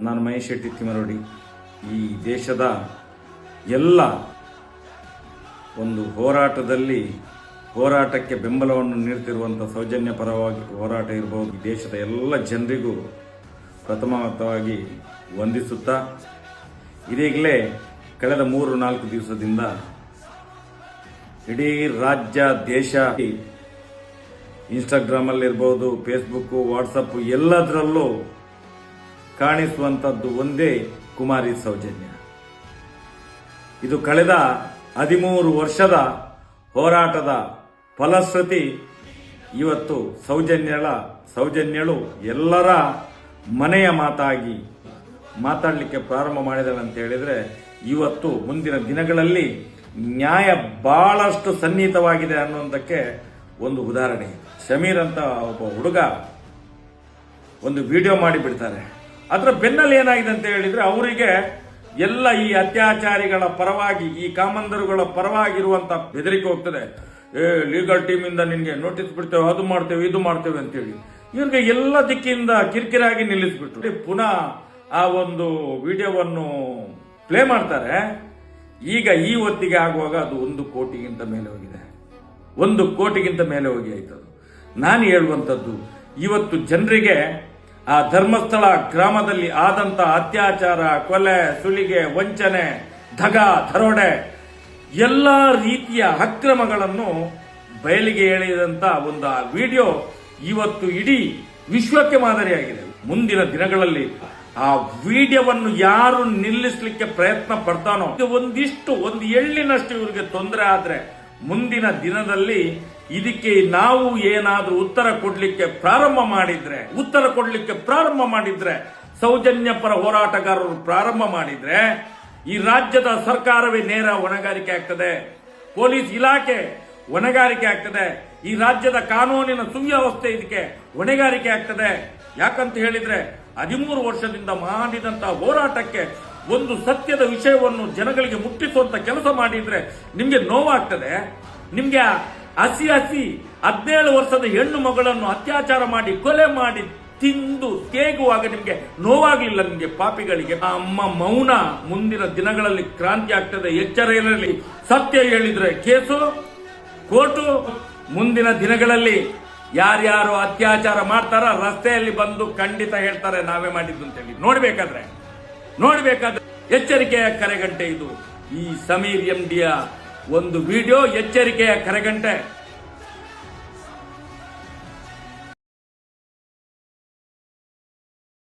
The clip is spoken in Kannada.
ನಾನು ಮಹೇಶ್ ಶೆಟ್ಟಿ ತಿಮರೋಡಿ. ಈ ದೇಶದ ಎಲ್ಲ ಒಂದು ಹೋರಾಟಕ್ಕೆ ಬೆಂಬಲವನ್ನು ನೀಡುತ್ತಿರುವಂಥ ಸೌಜನ್ಯ ಪರವಾಗಿ ಹೋರಾಟ ಇರಬಹುದು, ಈ ದೇಶದ ಎಲ್ಲ ಜನರಿಗೂ ಪ್ರಥಮವಾಗಿ ವಂದಿಸುತ್ತಾ, ಇದೀಗಲೇ ಕಳೆದ 3-4 ದಿವಸದಿಂದ ಇಡೀ ರಾಜ್ಯ ದೇಶ ಇನ್ಸ್ಟಾಗ್ರಾಮಲ್ಲಿರ್ಬೋದು, ಫೇಸ್ಬುಕ್ಕು, ವಾಟ್ಸಪ್ ಎಲ್ಲದರಲ್ಲೂ ಕಾಣಿಸುವಂಥದ್ದು ಒಂದೇ ಕುಮಾರಿ ಸೌಜನ್ಯ. ಇದು ಕಳೆದ 13 ವರ್ಷದ ಹೋರಾಟದ ಫಲಶ್ರುತಿ. ಇವತ್ತು ಸೌಜನ್ಯಳು ಎಲ್ಲರ ಮನೆಯ ಮಾತಾಗಿ ಮಾತಾಡಲಿಕ್ಕೆ ಪ್ರಾರಂಭ ಮಾಡಿದಳು ಅಂತ ಹೇಳಿದರೆ, ಇವತ್ತು ಮುಂದಿನ ದಿನಗಳಲ್ಲಿ ನ್ಯಾಯ ಬಹಳಷ್ಟು ಸನ್ನಿಹಿತವಾಗಿದೆ ಅನ್ನುವುದಕ್ಕೆ ಒಂದು ಉದಾಹರಣೆ. ಶಮೀರ್ ಅಂತ ಒಬ್ಬ ಹುಡುಗ ಒಂದು ವಿಡಿಯೋ ಮಾಡಿಬಿಡ್ತಾರೆ. ಅದರ ಬೆನ್ನಲ್ಲಿ ಏನಾಗಿದೆ ಅಂತ ಹೇಳಿದ್ರೆ, ಅವರಿಗೆ ಎಲ್ಲ ಈ ಅತ್ಯಾಚಾರಿಗಳ ಪರವಾಗಿ, ಈ ಕಾಮಂದರುಗಳ ಪರವಾಗಿರುವಂತ ಬೆದರಿಕೆ ಹೋಗ್ತದೆ. ಲೀಗಲ್ ಟೀಮ್ ಇಂದ ನಿನ್ಗೆ ನೋಟಿಸ್ ಬಿಡ್ತೇವೆ, ಅದು ಮಾಡ್ತೇವೆ, ಇದು ಮಾಡ್ತೇವೆ ಅಂತೇಳಿ ಇವ್ರಿಗೆ ಎಲ್ಲ ದಿಕ್ಕಿಂದ ಕಿರಿಕಿರಾಗಿ ನಿಲ್ಲಿಸ್ಬಿಟ್ರು. ಪುನಃ ಆ ಒಂದು ವಿಡಿಯೋವನ್ನು ಪ್ಲೇ ಮಾಡ್ತಾರೆ. ಈಗ ಈ ಹೊತ್ತಿಗೆ ಆಗುವಾಗ ಅದು 1 ಕೋಟಿಗಿಂತ ಮೇಲೆ ಹೋಗಿದೆ. 1 ಕೋಟಿಗಿಂತ ಮೇಲೆ ಹೋಗಿ ಆಯ್ತದು. ನಾನು ಹೇಳುವಂಥದ್ದು, ಇವತ್ತು ಜನರಿಗೆ ಆ ಧರ್ಮಸ್ಥಳ ಗ್ರಾಮದಲ್ಲಿ ಆದಂತ ಅತ್ಯಾಚಾರ, ಕೊಲೆ, ಸುಲಿಗೆ, ವಂಚನೆ, ದರೋಡೆ ಎಲ್ಲ ರೀತಿಯ ಅಕ್ರಮಗಳನ್ನು ಬಯಲಿಗೆ ಎಳೆದಂತ ಒಂದು ಆ ವಿಡಿಯೋ ಇವತ್ತು ಇಡೀ ವಿಶ್ವಕ್ಕೆ ಮಾದರಿಯಾಗಿದೆ. ಮುಂದಿನ ದಿನಗಳಲ್ಲಿ ಆ ವಿಡಿಯೋವನ್ನು ಯಾರು ನಿಲ್ಲಿಸಲಿಕ್ಕೆ ಪ್ರಯತ್ನ ಪಡ್ತಾನೋ, ಒಂದು ಎಳ್ಳಿನಷ್ಟು ಇವರಿಗೆ ತೊಂದರೆ ಆದ್ರೆ ಮುಂದಿನ ದಿನದಲ್ಲಿ ಇದಕ್ಕೆ ನಾವು ಏನಾದ್ರೂ ಉತ್ತರ ಕೊಡ್ಲಿಕ್ಕೆ ಪ್ರಾರಂಭ ಮಾಡಿದ್ರೆ ಸೌಜನ್ಯ ಪರ ಹೋರಾಟಗಾರರು ಪ್ರಾರಂಭ ಮಾಡಿದ್ರೆ ಈ ರಾಜ್ಯದ ಸರ್ಕಾರವೇ ನೇರ ಹೊಣೆಗಾರಿಕೆ ಆಗ್ತದೆ, ಪೊಲೀಸ್ ಇಲಾಖೆ ಹೊಣೆಗಾರಿಕೆ ಆಗ್ತದೆ, ಈ ರಾಜ್ಯದ ಕಾನೂನಿನ ಸುವ್ಯವಸ್ಥೆ ಇದಕ್ಕೆ ಹೊಣೆಗಾರಿಕೆ ಆಗ್ತದೆ. ಯಾಕಂತ ಹೇಳಿದ್ರೆ 13 ವರ್ಷದಿಂದ ಮಾಡಿದಂತಹ ಹೋರಾಟಕ್ಕೆ ಒಂದು ಸತ್ಯದ ವಿಷಯವನ್ನು ಜನಗಳಿಗೆ ಮುಟ್ಟಿಸುವಂತ ಕೆಲಸ ಮಾಡಿದ್ರೆ ನಿಮ್ಗೆ ನೋವಾಗ್ತದೆ. ನಿಮ್ಗೆ ಹಸಿ 17 ವರ್ಷದ ಹೆಣ್ಣು ಮಗಳನ್ನು ಅತ್ಯಾಚಾರ ಮಾಡಿ ಕೊಲೆ ಮಾಡಿ ತಿಂದು ತೇಗುವಾಗ ನಿಮ್ಗೆ ನೋವಾಗ್ಲಿಲ್ಲ? ನಿಮ್ಗೆ ಪಾಪಿಗಳಿಗೆ ಅಮ್ಮ ಮೌನ ಮುಂದಿನ ದಿನಗಳಲ್ಲಿ ಕ್ರಾಂತಿ ಆಗ್ತದೆ. ಎಚ್ಚರ ಇರಲಿ. ಸತ್ಯ ಹೇಳಿದ್ರೆ ಕೇಸು, ಕೋರ್ಟು. ಮುಂದಿನ ದಿನಗಳಲ್ಲಿ ಯಾರ್ಯಾರು ಅತ್ಯಾಚಾರ ಮಾಡ್ತಾರ ರಸ್ತೆಯಲ್ಲಿ ಬಂದು ಖಂಡಿತ ಹೇಳ್ತಾರೆ ನಾವೇ ಮಾಡಿದ್ದು ಅಂತೇಳಿ. ನೋಡ್ಬೇಕಾದ್ರೆ ಎಚ್ಚರಿಕೆಯ ಕರೆಗಂಟೆ ಇದು. ಈ ಸಮೀರ್ MDಯ ಒಂದು ವಿಡಿಯೋ ಎಚ್ಚರಿಕೆಯ ಕರೆಗಂಟೆ.